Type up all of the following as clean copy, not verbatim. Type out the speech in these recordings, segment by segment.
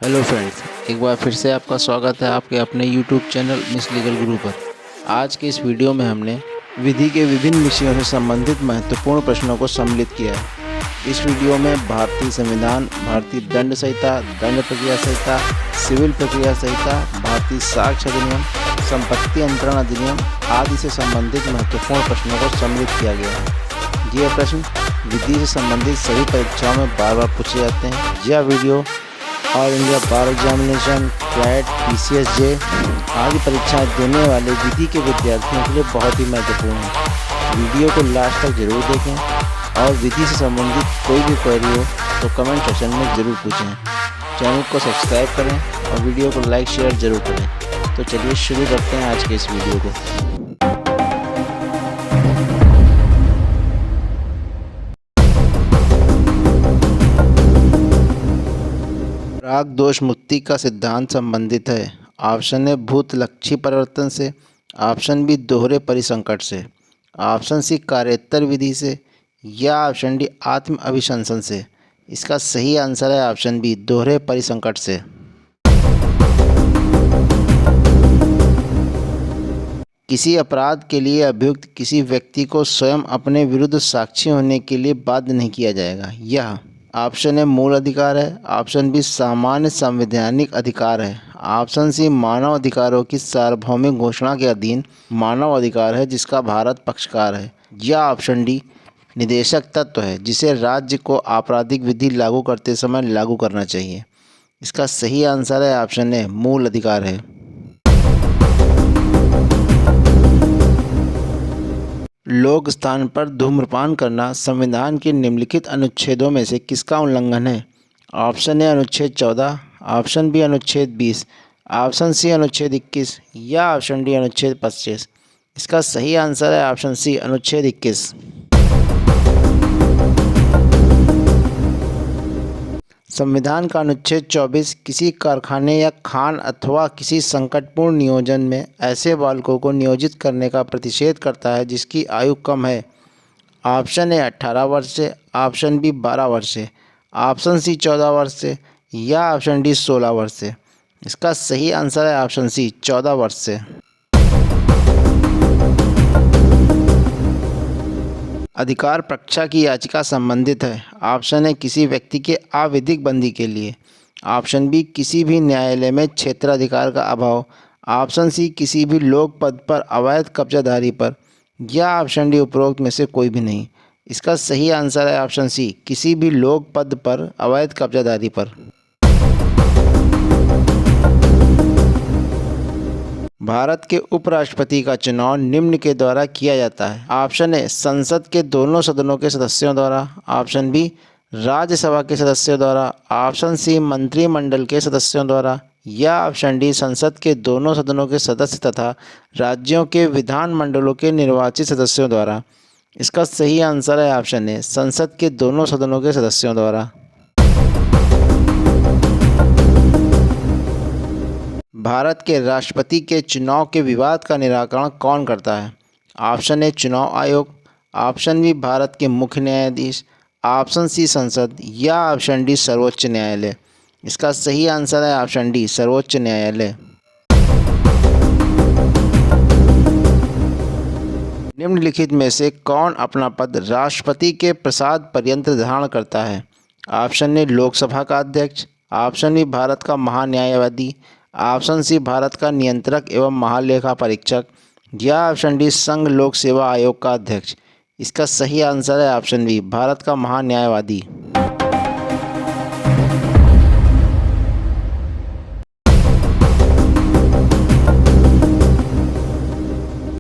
Hello friends, एक बार फिर से आपका स्वागत है आपके अपने यूट्यूब चैनल मिस लीगल गुरु पर। आज के इस वीडियो में हमने विधि के विभिन्न विषयों से संबंधित महत्वपूर्ण प्रश्नों को सम्मिलित किया है। इस वीडियो में भारतीय संविधान, भारतीय दंड संहिता, दंड प्रक्रिया संहिता, सिविल प्रक्रिया संहिता, भारतीय साक्ष्य अधिनियम, संपत्ति अंतरण अधिनियम आदि से संबंधित महत्वपूर्ण प्रश्नों को सम्मिलित किया गया है। ये प्रश्न विधि से संबंधित सभी परीक्षाओं में बार बार पूछे जाते हैं। यह वीडियो ऑल इंडिया बार एग्जामिनेशन, क्लैट, PCSJ आदि परीक्षाएं देने वाले विधि के विद्यार्थियों के लिए बहुत ही महत्वपूर्ण है। वीडियो को लास्ट तक जरूर देखें और विधि से संबंधित कोई भी क्वेरी हो तो कमेंट सेक्शन में ज़रूर पूछें। चैनल को सब्सक्राइब करें और वीडियो को लाइक शेयर ज़रूर करें। तो चलिए शुरू करते हैं आज के इस वीडियो को। राग दोष मुक्ति का सिद्धांत संबंधित है। ऑप्शन ए भूतलक्षी परिवर्तन से, ऑप्शन बी दोहरे परिसंकट से, ऑप्शन सी कार्योत्तर विधि से या ऑप्शन डी आत्म अभिशंसन से। इसका सही आंसर है ऑप्शन बी दोहरे परिसंकट से। किसी अपराध के लिए अभियुक्त किसी व्यक्ति को स्वयं अपने विरुद्ध साक्षी होने के लिए बाध्य नहीं किया जाएगा। यह ऑप्शन ए मूल अधिकार है, ऑप्शन बी सामान्य संवैधानिक अधिकार है, ऑप्शन सी मानव अधिकारों की सार्वभौमिक घोषणा के अधीन मानव अधिकार है जिसका भारत पक्षकार है, या ऑप्शन डी निदेशक तत्व है जिसे राज्य को आपराधिक विधि लागू करते समय लागू करना चाहिए। इसका सही आंसर है ऑप्शन ए मूल अधिकार है। लोक स्थान पर धूम्रपान करना संविधान के निम्नलिखित अनुच्छेदों में से किसका उल्लंघन है? ऑप्शन ए अनुच्छेद 14, ऑप्शन बी अनुच्छेद 20, ऑप्शन सी अनुच्छेद 21 या ऑप्शन डी अनुच्छेद 25। इसका सही आंसर है ऑप्शन सी अनुच्छेद 21। संविधान का अनुच्छेद 24 किसी कारखाने या खान अथवा किसी संकटपूर्ण नियोजन में ऐसे बालकों को नियोजित करने का प्रतिषेध करता है जिसकी आयु कम है। ऑप्शन ए 18 वर्ष से, ऑप्शन बी 12 वर्ष से, ऑप्शन सी 14 वर्ष से या ऑप्शन डी 16 वर्ष से। इसका सही आंसर है ऑप्शन सी 14 वर्ष से। अधिकार परीक्षा की याचिका संबंधित है। ऑप्शन ए किसी व्यक्ति के अविधिक बंदी के लिए, ऑप्शन बी किसी भी न्यायालय में क्षेत्राधिकार का अभाव, ऑप्शन सी किसी भी लोक पद पर अवैध कब्जाधारी पर, या ऑप्शन डी उपरोक्त में से कोई भी नहीं। इसका सही आंसर है ऑप्शन सी किसी भी लोक पद पर अवैध कब्जाधारी पर। भारत के उपराष्ट्रपति का चुनाव निम्न के द्वारा किया जाता है। ऑप्शन ए संसद के दोनों सदनों के सदस्यों द्वारा, ऑप्शन बी राज्यसभा के सदस्यों द्वारा, ऑप्शन सी मंत्रिमंडल के सदस्यों द्वारा या ऑप्शन डी संसद के दोनों सदनों के सदस्य तथा राज्यों के विधानमंडलों के निर्वाचित सदस्यों द्वारा। इसका सही आंसर है ऑप्शन ए संसद के दोनों सदनों के सदस्यों द्वारा। भारत के राष्ट्रपति के चुनाव के विवाद का निराकरण कौन करता है? ऑप्शन ए चुनाव आयोग, ऑप्शन बी भारत के मुख्य न्यायाधीश, ऑप्शन सी संसद या ऑप्शन डी सर्वोच्च न्यायालय। इसका सही आंसर है ऑप्शन डी सर्वोच्च न्यायालय। निम्नलिखित में से कौन अपना पद राष्ट्रपति के प्रसाद पर्यंत धारण करता है? ऑप्शन ए लोकसभा का अध्यक्ष, ऑप्शन बी भारत का महान्यायवादी, ऑप्शन सी भारत का नियंत्रक एवं महालेखा परीक्षक या ऑप्शन डी संघ लोक सेवा आयोग का अध्यक्ष। इसका सही आंसर है ऑप्शन बी भारत का महान्यायवादी।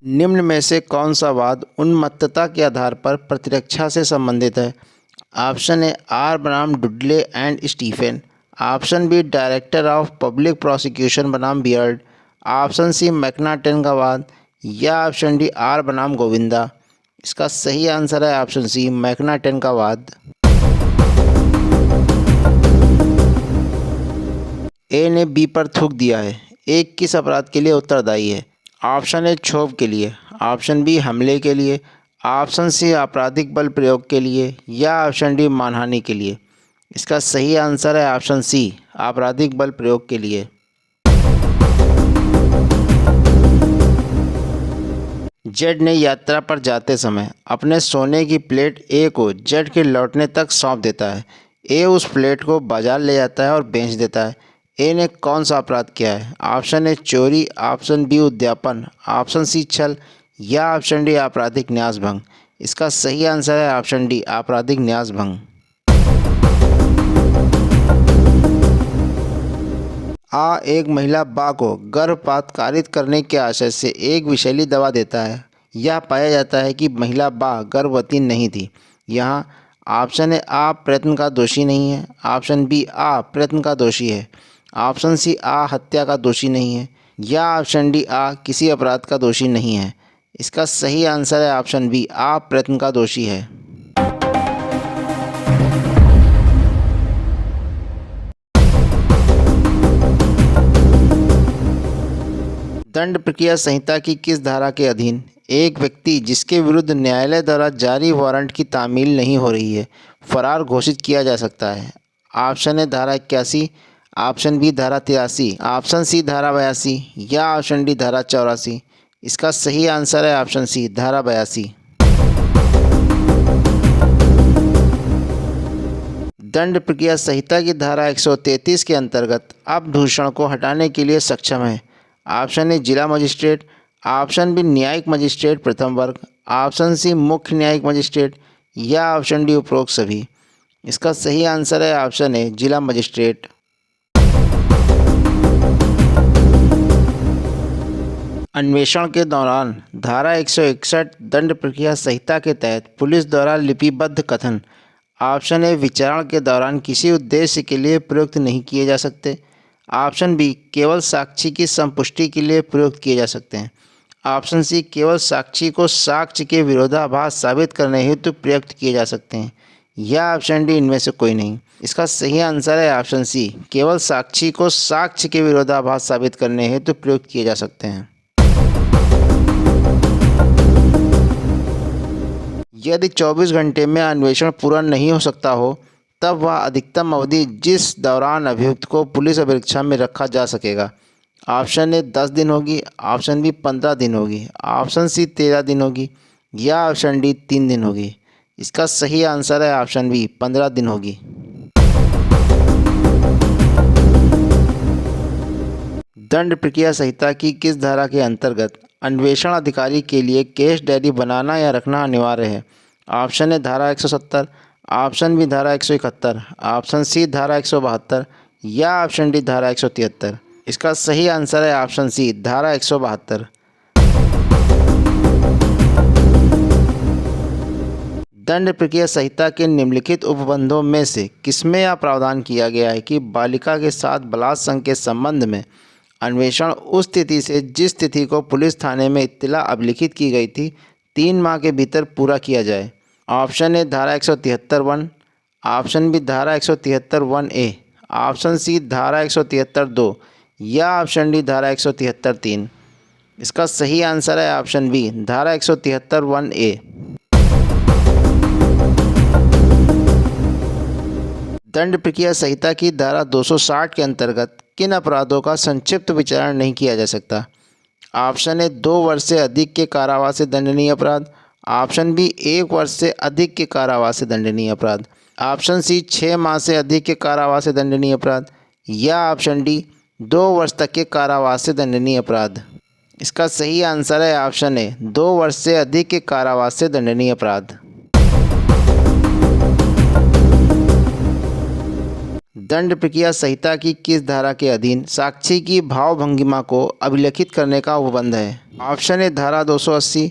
निम्न में से कौन सा वाद उन्मत्तता के आधार पर प्रतिरक्षा से संबंधित है? ऑप्शन ए आर बनाम Dudley and Stephen, option B director of public prosecution बनाम बियर्ड, ऑप्शन सी मैकनाटेन का वाद या ऑप्शन डी आर बनाम गोविंदा। इसका सही आंसर है ऑप्शन सी मैकनाटेन का वाद। ए ने बी पर थूक दिया है। ए किस अपराध के लिए उत्तरदायी है? ऑप्शन ए क्षोभ के लिए, ऑप्शन बी हमले के लिए, ऑप्शन सी आपराधिक बल प्रयोग के लिए या ऑप्शन डी मानहानि के लिए। इसका सही आंसर है ऑप्शन सी आपराधिक बल प्रयोग के लिए। जेड ने यात्रा पर जाते समय अपने सोने की प्लेट ए को जेड के लौटने तक सौंप देता है। ए उस प्लेट को बाजार ले जाता है और बेच देता है। ए ने कौन सा अपराध किया है? ऑप्शन ए चोरी, ऑप्शन बी उद्यापन, ऑप्शन सी छल या ऑप्शन डी आपराधिक न्यास भंग। इसका सही आंसर है ऑप्शन डी आपराधिक न्यास भंग। एक महिला बा को गर्भपात कारित करने के आशय से एक विषैली दवा देता है। यह पाया जाता है कि महिला बा गर्भवती नहीं थी। यहाँ ऑप्शन ए आ प्रयत्न का दोषी नहीं है, ऑप्शन बी आ प्रयत्न का दोषी है, ऑप्शन सी आ हत्या का दोषी नहीं है या ऑप्शन डी आ किसी अपराध का दोषी नहीं है। इसका सही आंसर है ऑप्शन बी आ प्रयत्न का दोषी है। दंड प्रक्रिया संहिता की किस धारा के अधीन एक व्यक्ति जिसके विरुद्ध न्यायालय द्वारा जारी वारंट की तामील नहीं हो रही है फरार घोषित किया जा सकता है? ऑप्शन ए धारा 81, ऑप्शन बी धारा 83, ऑप्शन सी धारा 82 या ऑप्शन डी धारा 84। इसका सही आंसर है ऑप्शन सी धारा 82। दंड प्रक्रिया संहिता की धारा 133 के अंतर्गत अपदूषण को हटाने के लिए सक्षम है। ऑप्शन ए जिला मजिस्ट्रेट, ऑप्शन बी न्यायिक मजिस्ट्रेट प्रथम वर्ग, ऑप्शन सी मुख्य न्यायिक मजिस्ट्रेट या ऑप्शन डी उपरोक्त सभी। इसका सही आंसर है ऑप्शन ए जिला मजिस्ट्रेट। अन्वेषण के दौरान धारा 161 दंड प्रक्रिया संहिता के तहत पुलिस द्वारा लिपिबद्ध कथन ऑप्शन ए विचारण के दौरान किसी उद्देश्य के लिए प्रयुक्त नहीं किए जा सकते, ऑप्शन बी केवल साक्षी की संपुष्टि के लिए प्रयुक्त किए जा सकते हैं, ऑप्शन सी केवल साक्षी को साक्ष्य के विरोधाभास साबित करने हेतु प्रयुक्त किए जा सकते हैं या ऑप्शन डी इनमें से कोई नहीं। इसका सही आंसर है ऑप्शन सी केवल साक्षी को साक्ष्य के विरोधाभास साबित करने हेतु प्रयुक्त किए जा सकते हैं। यदि 24 घंटे में अन्वेषण पूरा नहीं हो सकता हो तब वह अधिकतम अवधि जिस दौरान अभियुक्त को पुलिस अभिरक्षा में रखा जा सकेगा। ऑप्शन ए 10 दिन होगी, ऑप्शन बी 15 दिन होगी, ऑप्शन सी 13 दिन होगी या ऑप्शन डी 3 दिन होगी। इसका सही आंसर है ऑप्शन बी 15 दिन होगी। दंड प्रक्रिया संहिता की किस धारा के अंतर्गत अन्वेषण अधिकारी के लिए केस डायरी बनाना या रखना अनिवार्य है? ऑप्शन ए धारा 170, ऑप्शन बी धारा 171, ऑप्शन सी धारा 172 या ऑप्शन डी धारा 173। इसका सही आंसर है ऑप्शन सी धारा 172। दंड प्रक्रिया संहिता के निम्नलिखित उपबंधों में से किसमें यह प्रावधान किया गया है कि बालिका के साथ बलात्संग के संबंध में अन्वेषण उस तिथि से जिस तिथि को पुलिस थाने में इत्तला अभिलिखित की गई थी 3 माह के भीतर पूरा किया जाए? ऑप्शन ए धारा 173(1), ऑप्शन बी धारा 173(1)(a), ऑप्शन सी धारा 173(2) या ऑप्शन डी धारा 173(3). इसका सही आंसर है ऑप्शन बी धारा 173(1)(a). दंड प्रक्रिया संहिता की धारा 260 के अंतर्गत किन अपराधों का संक्षिप्त विचारण नहीं किया जा सकता? ऑप्शन ए 2 वर्ष से अधिक के कारावास से दंडनीय अपराध, ऑप्शन बी 1 वर्ष से अधिक के कारावास से दंडनीय अपराध, ऑप्शन सी 6 माह से अधिक के कारावास से दंडनीय अपराध या ऑप्शन डी 2 वर्ष तक के कारावास से दंडनीय अपराध। इसका सही आंसर है ऑप्शन ए 2 वर्ष से अधिक के कारावास से दंडनीय अपराध। दंड प्रक्रिया संहिता की किस धारा के अधीन साक्षी की भावभंगिमा को अभिलिखित करने का उपबंध है? ऑप्शन ए धारा 280,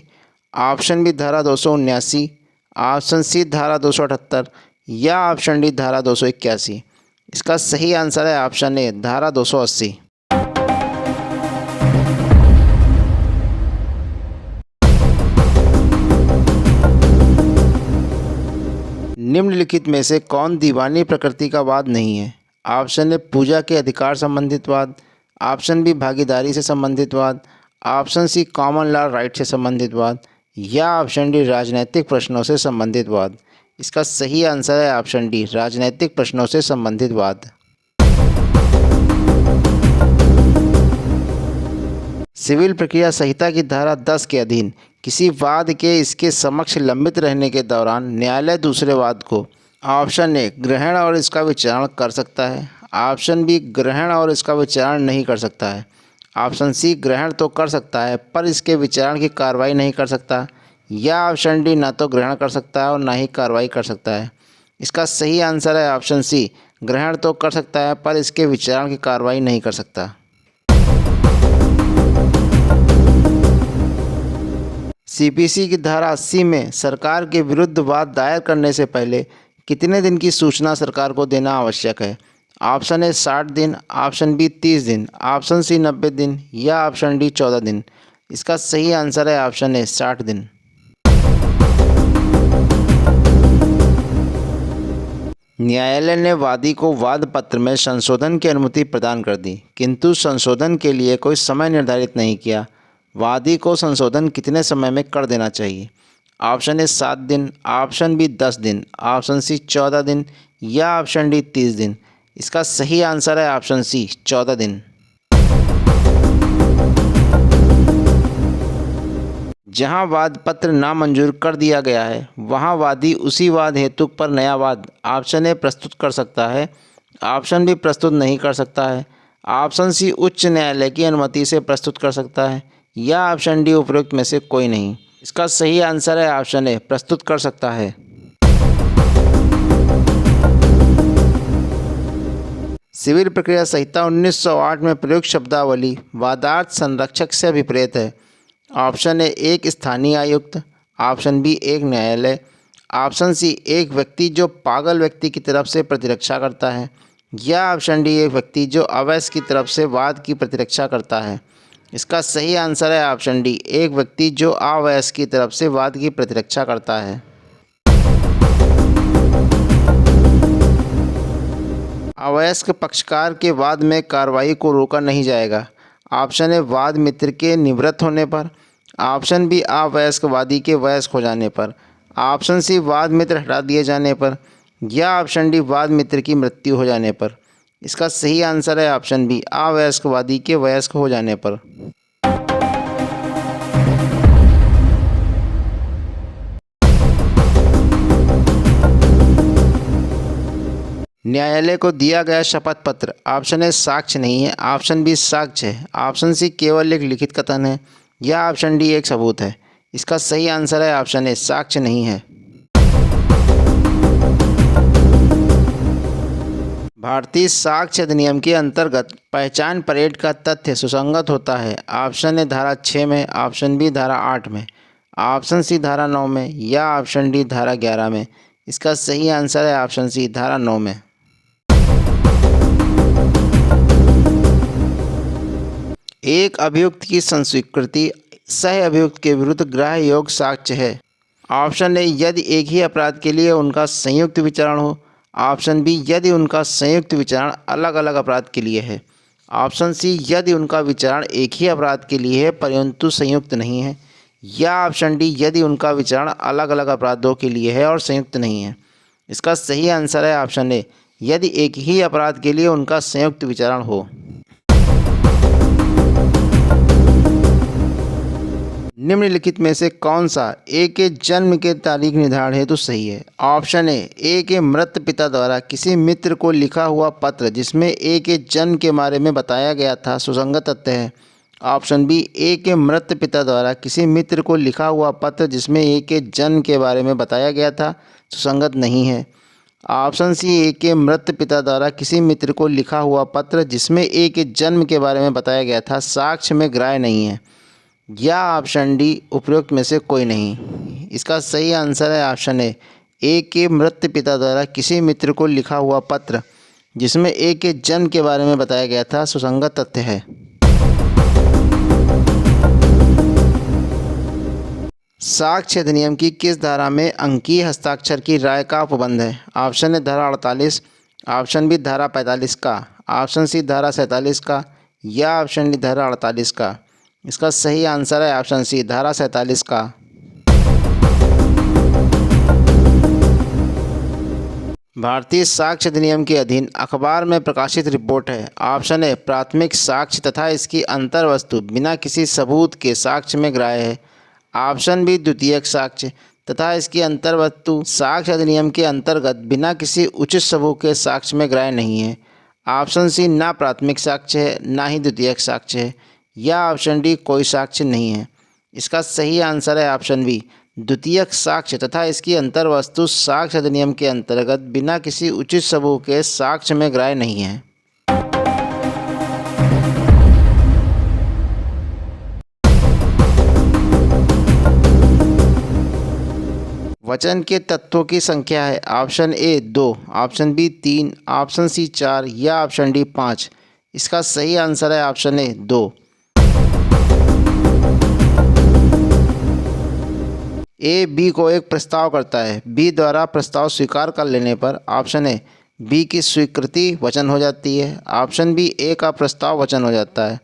ऑप्शन बी धारा 279, ऑप्शन सी धारा 278 या ऑप्शन डी धारा 281। इसका सही आंसर है ऑप्शन ए धारा 280। निम्नलिखित में से कौन दीवानी प्रकृति का वाद नहीं है? ऑप्शन ए पूजा के अधिकार संबंधित वाद, ऑप्शन बी भागीदारी से संबंधित वाद, option C common law right से संबंधित वाद या ऑप्शन डी राजनैतिक प्रश्नों से संबंधित वाद। इसका सही आंसर है ऑप्शन डी राजनैतिक प्रश्नों से संबंधित वाद। सिविल प्रक्रिया संहिता की धारा 10 के अधीन किसी वाद के इसके समक्ष लंबित रहने के दौरान न्यायालय दूसरे वाद को ऑप्शन ए ग्रहण और इसका विचारण कर सकता है, ऑप्शन बी ग्रहण और इसका विचारण नहीं कर सकता है, ऑप्शन सी ग्रहण तो कर सकता है पर इसके विचारण की कार्रवाई नहीं कर सकता, या ऑप्शन डी ना तो ग्रहण कर सकता है और ना ही कार्रवाई कर सकता है। इसका सही आंसर है ऑप्शन सी, ग्रहण तो कर सकता है पर इसके विचारण की कार्रवाई नहीं कर सकता। सीपीसी की धारा 80 में सरकार के विरुद्ध वाद दायर करने से पहले कितने दिन की सूचना सरकार को देना आवश्यक है? ऑप्शन ए 60 दिन, ऑप्शन बी 30 दिन, ऑप्शन सी 90 दिन या ऑप्शन डी 14 दिन। इसका सही आंसर है ऑप्शन ए 60 दिन। न्यायालय ने वादी को वाद पत्र में संशोधन की अनुमति प्रदान कर दी, किंतु संशोधन के लिए कोई समय निर्धारित नहीं किया। वादी को संशोधन कितने समय में कर देना चाहिए? ऑप्शन ए 7 दिन, ऑप्शन बी 10 दिन, ऑप्शन सी 14 दिन या ऑप्शन डी 30 दिन। इसका सही आंसर है ऑप्शन सी 14 दिन। जहां वाद पत्र नामंजूर कर दिया गया है वहां वादी उसी वाद हेतु पर नया वाद ऑप्शन ए प्रस्तुत कर सकता है, ऑप्शन बी प्रस्तुत नहीं कर सकता है, ऑप्शन सी उच्च न्यायालय की अनुमति से प्रस्तुत कर सकता है या ऑप्शन डी उपरोक्त में से कोई नहीं। इसका सही आंसर है ऑप्शन ए प्रस्तुत कर सकता है। सिविल प्रक्रिया संहिता 1908 में प्रयुक्त शब्दावली वादार्थ संरक्षक से अभिप्रेत है। ऑप्शन ए एक स्थानीय आयुक्त, ऑप्शन बी एक न्यायालय, ऑप्शन सी एक व्यक्ति जो पागल व्यक्ति की तरफ से प्रतिरक्षा करता है या ऑप्शन डी एक व्यक्ति जो अवैध की तरफ से वाद की प्रतिरक्षा करता है। इसका सही आंसर है ऑप्शन डी एक व्यक्ति जो अवैध की तरफ से वाद की प्रतिरक्षा करता है। अवयस्क पक्षकार के वाद में कार्रवाई को रोका नहीं जाएगा। ऑप्शन ए वाद मित्र के निवृत्त होने पर, ऑप्शन बी अवयस्क वादी के वयस्क हो जाने पर, ऑप्शन सी वाद मित्र हटा दिए जाने पर या ऑप्शन डी वाद मित्र की मृत्यु हो जाने पर। इसका सही आंसर है ऑप्शन बी अवयस्क वादी के वयस्क हो जाने पर। न्यायालय को दिया गया शपथ पत्र ऑप्शन ए साक्ष्य नहीं है, ऑप्शन बी साक्ष्य है, ऑप्शन सी केवल एक लिखित कथन है या ऑप्शन डी एक सबूत है। इसका सही आंसर है ऑप्शन ए साक्ष्य नहीं है। भारतीय साक्ष्य अधिनियम के अंतर्गत पहचान परेड का तथ्य सुसंगत होता है। ऑप्शन ए धारा 6 में, ऑप्शन बी धारा 8 में, ऑप्शन सी धारा 9 में या ऑप्शन डी धारा 11 में। इसका सही आंसर है ऑप्शन सी धारा 9 में। एक अभियुक्त की संस्वीकृति सह अभियुक्त के विरुद्ध ग्राह्य योग्य साक्ष्य है। ऑप्शन ए यदि एक ही अपराध के लिए उनका संयुक्त विचारण हो, ऑप्शन बी यदि उनका संयुक्त विचारण अलग अलग अपराध के लिए है, ऑप्शन सी यदि उनका विचारण एक ही अपराध के लिए है परंतु संयुक्त नहीं है, या ऑप्शन डी यदि उनका विचारण अलग अलग अपराधों के लिए है और संयुक्त नहीं है। इसका सही आंसर है ऑप्शन ए यदि एक ही अपराध के लिए उनका संयुक्त विचारण हो। निम्नलिखित में से कौन सा ए के जन्म के तारीख निर्धारण हेतु सही है? ऑप्शन ए के मृत पिता द्वारा किसी मित्र को लिखा हुआ पत्र जिसमें ए के जन्म के बारे में बताया गया था सुसंगत तथ्य है। ऑप्शन बी ए के मृत पिता द्वारा किसी मित्र को लिखा हुआ पत्र जिसमें ए के जन्म के बारे में बताया गया था सुसंगत नहीं है। ऑप्शन सी ए के मृत पिता द्वारा किसी मित्र को लिखा हुआ पत्र जिसमें ए के जन्म के बारे में बताया गया था साक्ष्य में ग्राह्य नहीं है, या ऑप्शन डी उपरोक्त में से कोई नहीं। इसका सही आंसर है ऑप्शन ए के मृत पिता द्वारा किसी मित्र को लिखा हुआ पत्र जिसमें ए के जन्म के बारे में बताया गया था सुसंगत तथ्य है। साक्ष्य अधिनियम की किस धारा में अंकीय हस्ताक्षर की राय का उपबंध है? ऑप्शन ए धारा 48, ऑप्शन बी धारा 45 का, ऑप्शन सी धारा 47 का या ऑप्शन डी धारा 48 का। इसका सही आंसर है ऑप्शन सी धारा 47 का। भारतीय साक्ष्य अधिनियम के अधीन अखबार में प्रकाशित रिपोर्ट है। ऑप्शन ए प्राथमिक साक्ष्य तथा इसकी अंतर्वस्तु बिना किसी सबूत के साक्ष्य में ग्राह्य है। ऑप्शन बी द्वितीयक साक्ष्य तथा इसकी अंतर्वस्तु साक्ष्य अधिनियम के अंतर्गत बिना किसी उचित सबूत के साक्ष्य में ग्राह्य नहीं है। ऑप्शन सी ना प्राथमिक साक्ष्य है ना ही द्वितीयक साक्ष्य है, या ऑप्शन डी कोई साक्ष्य नहीं है। इसका सही आंसर है ऑप्शन बी द्वितीयक साक्ष्य तथा इसकी अंतर्वस्तु साक्ष्य अधिनियम के अंतर्गत बिना किसी उचित सबूत के साक्ष्य में ग्राह्य नहीं है। वचन के तत्वों की संख्या है। Option A 2, option B 3, option C 4 या ऑप्शन डी 5। इसका सही आंसर है ऑप्शन ए 2। ए बी को एक प्रस्ताव करता है, बी द्वारा प्रस्ताव स्वीकार कर लेने पर ऑप्शन ए बी की स्वीकृति वचन हो जाती है। ऑप्शन बी ए का प्रस्ताव वचन हो जाता है।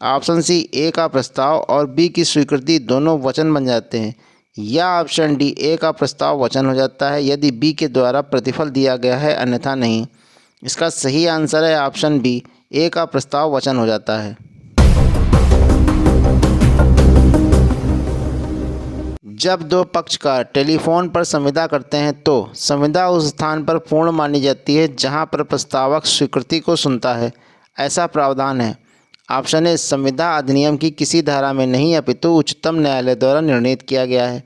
ऑप्शन सी ए का प्रस्ताव और बी की स्वीकृति दोनों वचन बन जाते हैं, या ऑप्शन डी ए का प्रस्ताव वचन हो जाता है यदि बी के द्वारा प्रतिफल दिया गया है अन्यथा नहीं। इसका सही आंसर है ऑप्शन बी ए का प्रस्ताव वचन हो जाता है। जब दो पक्षकार टेलीफोन पर संविदा करते हैं तो संविदा उस स्थान पर पूर्ण मानी जाती है जहां पर प्रस्तावक स्वीकृति को सुनता है। ऐसा प्रावधान है। ऑप्शन ए संविदा अधिनियम की किसी धारा में नहीं अपितु उच्चतम न्यायालय द्वारा निर्णीत किया गया है।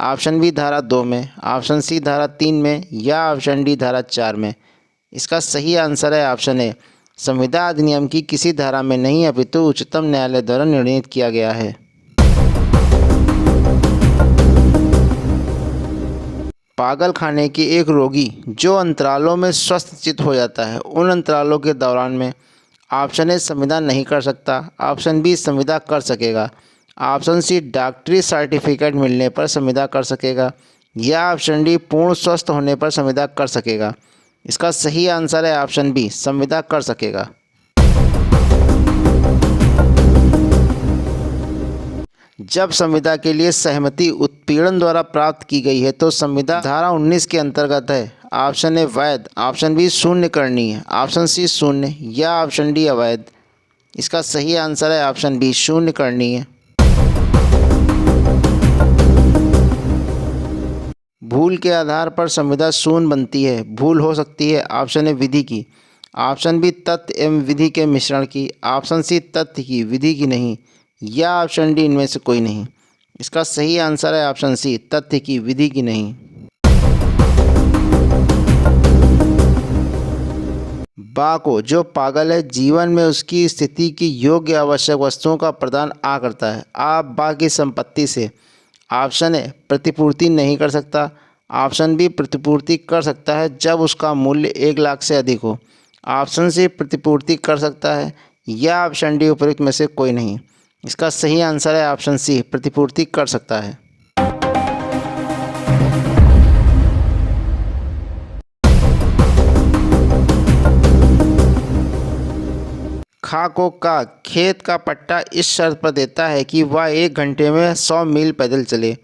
ऑप्शन बी धारा 2 में, ऑप्शन सी धारा 3 में या ऑप्शन डी धारा 4 में। इसका सही आंसर है ऑप्शन ए संविदा अधिनियम की किसी धारा में नहीं अपितु उच्चतम न्यायालय द्वारा निर्णीत किया गया है। पागल खाने की एक रोगी जो अंतरालों में स्वस्थ चित्त हो जाता है उन अंतरालों के दौरान में ऑप्शन ए संविदा नहीं कर सकता, ऑप्शन बी संविदा कर सकेगा, ऑप्शन सी डॉक्टरी सर्टिफिकेट मिलने पर संविदा कर सकेगा, या ऑप्शन डी पूर्ण स्वस्थ होने पर संविदा कर सकेगा। इसका सही आंसर है ऑप्शन बी संविदा कर सकेगा। जब संविदा के लिए सहमति उत्पीड़न द्वारा प्राप्त की गई है तो संविदा धारा 19 के अंतर्गत है। ऑप्शन ए वैध, ऑप्शन बी शून्य करणीय, ऑप्शन सी शून्य या ऑप्शन डी अवैध। इसका सही आंसर है ऑप्शन बी शून्य करणीय। भूल के आधार पर संविदा शून्य बनती है। भूल हो सकती है ऑप्शन ए विधि की, ऑप्शन बी तथ्य एवं विधि के मिश्रण की, ऑप्शन सी तथ्य की विधि की नहीं, या ऑप्शन डी इनमें से कोई नहीं। इसका सही आंसर है ऑप्शन सी तथ्य की विधि की नहीं। बा को जो पागल है जीवन में उसकी स्थिति की योग्य आवश्यक वस्तुओं का प्रदान आ करता है आप बा की संपत्ति से। ऑप्शन ए प्रतिपूर्ति नहीं कर सकता, ऑप्शन बी प्रतिपूर्ति कर सकता है जब उसका मूल्य 1 लाख से अधिक हो, ऑप्शन सी प्रतिपूर्ति कर सकता है, या ऑप्शन डी उपयुक्त में से कोई नहीं। इसका सही आंसर है ऑप्शन सी प्रतिपूर्ति कर सकता है। खा को का खेत का पट्टा इस शर्त पर देता है कि वह 1 घंटे में 100 मील पैदल चले।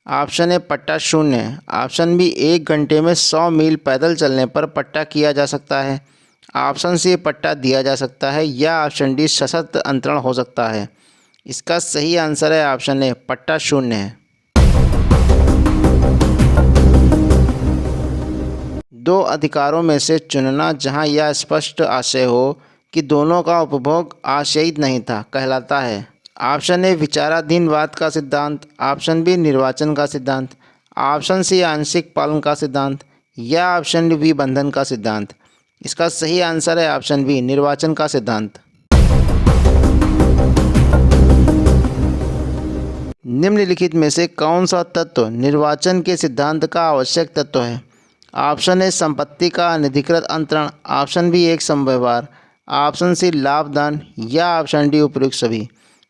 ऑप्शन ए पट्टा शून्य है, ऑप्शन बी 1 घंटे में 100 मील पैदल चलने पर पट्टा किया जा सकता है, ऑप्शन सी पट्टा दिया जा सकता है, या ऑप्शन डी सशर्त अंतरण हो सकता है। इसका सही आंसर है ऑप्शन ए पट्टा शून्य है। 2 अधिकारों में से चुनना जहां यह स्पष्ट आशय हो कि दोनों का उपभोग आशयित नहीं था कहलाता है। ऑप्शन ए विचाराधीनवाद का सिद्धांत, ऑप्शन बी निर्वाचन का सिद्धांत, ऑप्शन सी आंशिक पालन का सिद्धांत, या ऑप्शन डी बंधन का सिद्धांत। इसका सही आंसर है ऑप्शन बी निर्वाचन का सिद्धांत। निम्नलिखित में से कौन सा तत्व निर्वाचन के सिद्धांत का आवश्यक तत्व है? ऑप्शन ए संपत्ति का अनधिकृत अंतरण, ऑप्शन बी एक समव्यवहार, ऑप्शन सी लाभदान, या ऑप्शन डी उपयुक्त सभी।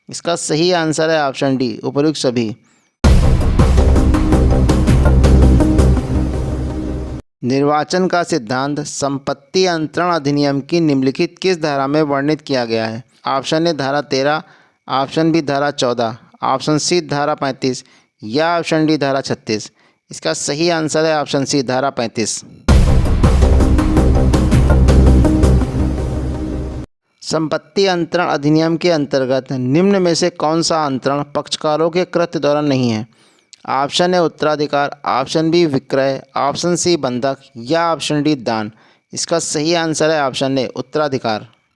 इसका सही आंसर है ऑप्शन डी उपयुक्त सभी। निर्वाचन का सिद्धांत संपत्ति अंतरण अधिनियम की निम्नलिखित किस धारा में वर्णित किया गया है? ऑप्शन ए धारा 13, ऑप्शन बी धारा 14, ऑप्शन सी धारा 35, या ऑप्शन डी धारा 36। इसका सही आंसर है ऑप्शन सी धारा 35। संपत्ति अंतरण अधिनियम के अंतर्गत निम्न में से कौन सा अंतरण पक्षकारों के कृत्य द्वारा नहीं है? ऑप्शन ए उत्तराधिकार, ऑप्शन बी विक्रय, ऑप्शन सी बंधक या ऑप्शन डी दान। इसका सही आंसर है ऑप्शन ए उत्तराधिकार।